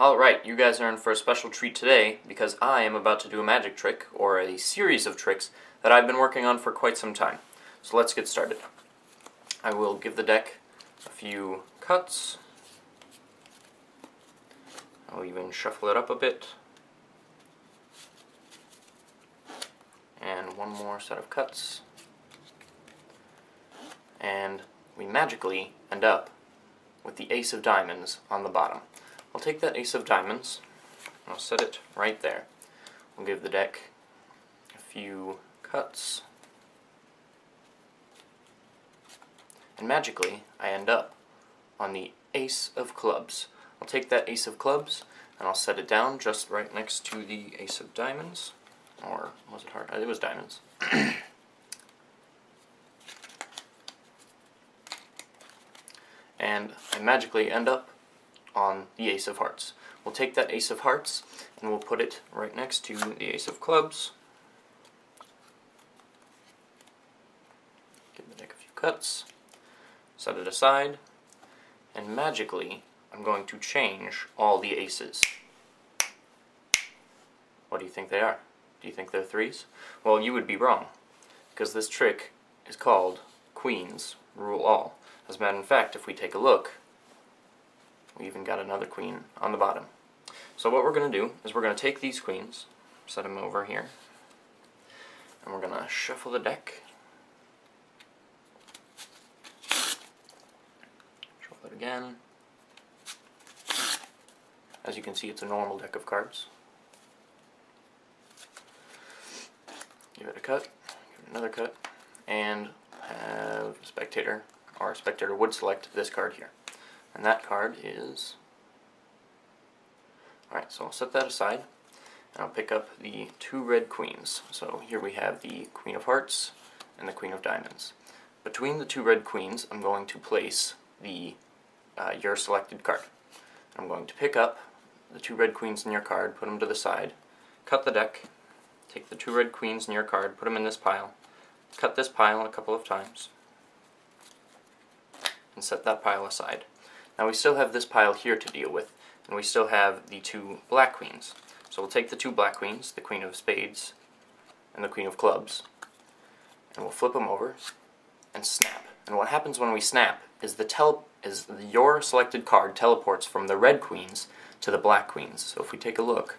Alright, you guys are in for a special treat today because I am about to do a magic trick, or a series of tricks, that I've been working on for quite some time. So let's get started. I will give the deck a few cuts. I'll even shuffle it up a bit. And one more set of cuts. And we magically end up with the Ace of Diamonds on the bottom. I'll take that Ace of Diamonds, and I'll set it right there. We'll give the deck a few cuts, and magically I end up on the Ace of Clubs. I'll take that Ace of Clubs, and I'll set it down just right next to the Ace of Diamonds. Or was it hard? It was Diamonds. And I magically end up on the Ace of Hearts. We'll take that Ace of Hearts and we'll put it right next to the Ace of Clubs. Give the deck a few cuts, set it aside, and magically I'm going to change all the aces. What do you think they are? Do you think they're threes? Well, you would be wrong, because this trick is called Queens Rule All. As a matter of fact, if we take a look, we even got another queen on the bottom. So what we're going to do is we're going to take these queens, set them over here, and we're going to shuffle the deck. Shuffle it again. As you can see, it's a normal deck of cards. Give it a cut, give it another cut, and have a spectator, or a spectator would select this card here. And that card is... Alright, so I'll set that aside, and I'll pick up the two red queens. So here we have the Queen of Hearts and the Queen of Diamonds. Between the two red queens, I'm going to place the your selected card. I'm going to pick up the two red queens in your card, put them to the side, cut the deck, take the two red queens in your card, put them in this pile, cut this pile a couple of times, and set that pile aside. Now we still have this pile here to deal with, and we still have the two black queens. So we'll take the two black queens, the Queen of Spades and the Queen of Clubs, and we'll flip them over and snap. And what happens when we snap is your selected card teleports from the red queens to the black queens. So if we take a look,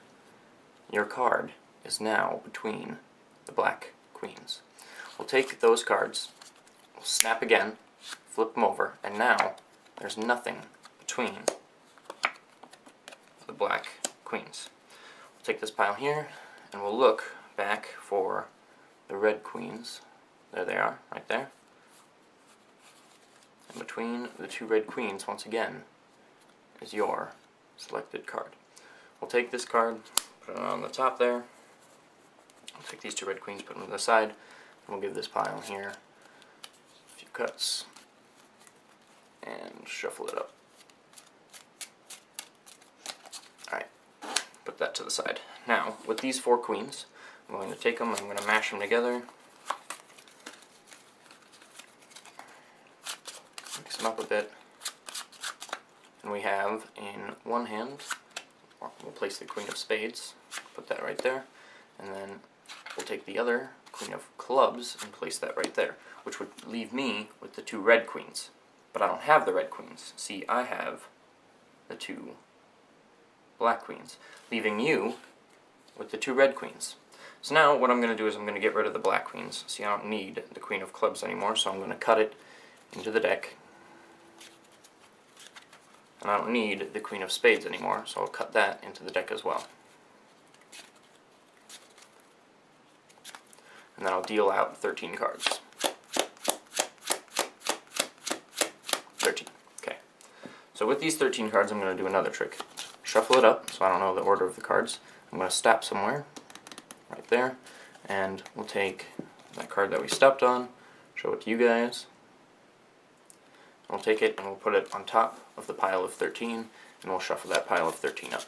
your card is now between the black queens. We'll take those cards, we'll snap again, flip them over, and now there's nothing between the black queens. We'll take this pile here, and we'll look back for the red queens. There they are, right there. And between the two red queens, once again, is your selected card. We'll take this card, put it on the top there. We'll take these two red queens, put them to the side, and we'll give this pile here a few cuts, and shuffle it up. Alright, put that to the side. Now, with these four queens, I'm going to take them and I'm going to mash them together. Mix them up a bit. And we have in one hand, we'll place the Queen of Spades, put that right there, and then we'll take the other Queen of Clubs and place that right there, which would leave me with the two red queens. But I don't have the red queens. See, I have the two black queens, leaving you with the two red queens. So now what I'm going to do is I'm going to get rid of the black queens. See, I don't need the Queen of Clubs anymore, so I'm going to cut it into the deck. And I don't need the Queen of Spades anymore, so I'll cut that into the deck as well. And then I'll deal out 13 cards. 13. Okay. So with these 13 cards, I'm going to do another trick. Shuffle it up, so I don't know the order of the cards. I'm going to stop somewhere, right there, and we'll take that card that we stopped on, show it to you guys. We'll take it and we'll put it on top of the pile of 13, and we'll shuffle that pile of 13 up.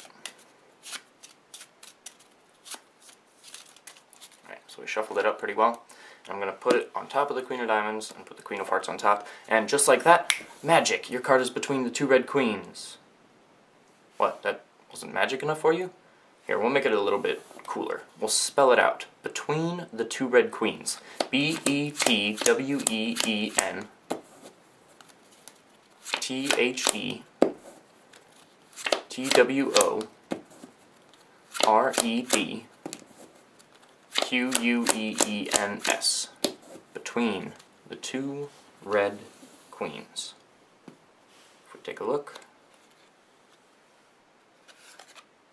Alright, so we shuffled it up pretty well. I'm going to put it on top of the Queen of Diamonds and put the Queen of Hearts on top. And just like that, magic! Your card is between the two red queens. What? That Wasn't magic enough for you? Here, we'll make it a little bit cooler. We'll spell it out. Between the two red queens. B-E-T-W-E-E-N T-H-E-T-W-O-R-E-D Q-U-E-E-N-S. Between the two red queens. If we take a look,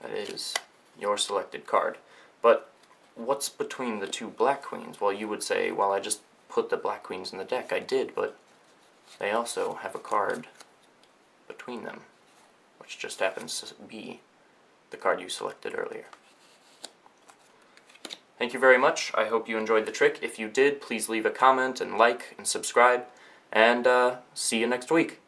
that is your selected card. But what's between the two black queens? Well, you would say, well, I just put the black queens in the deck. I did, but they also have a card between them, which just happens to be the card you selected earlier. Thank you very much. I hope you enjoyed the trick. If you did, please leave a comment and like and subscribe, and see you next week.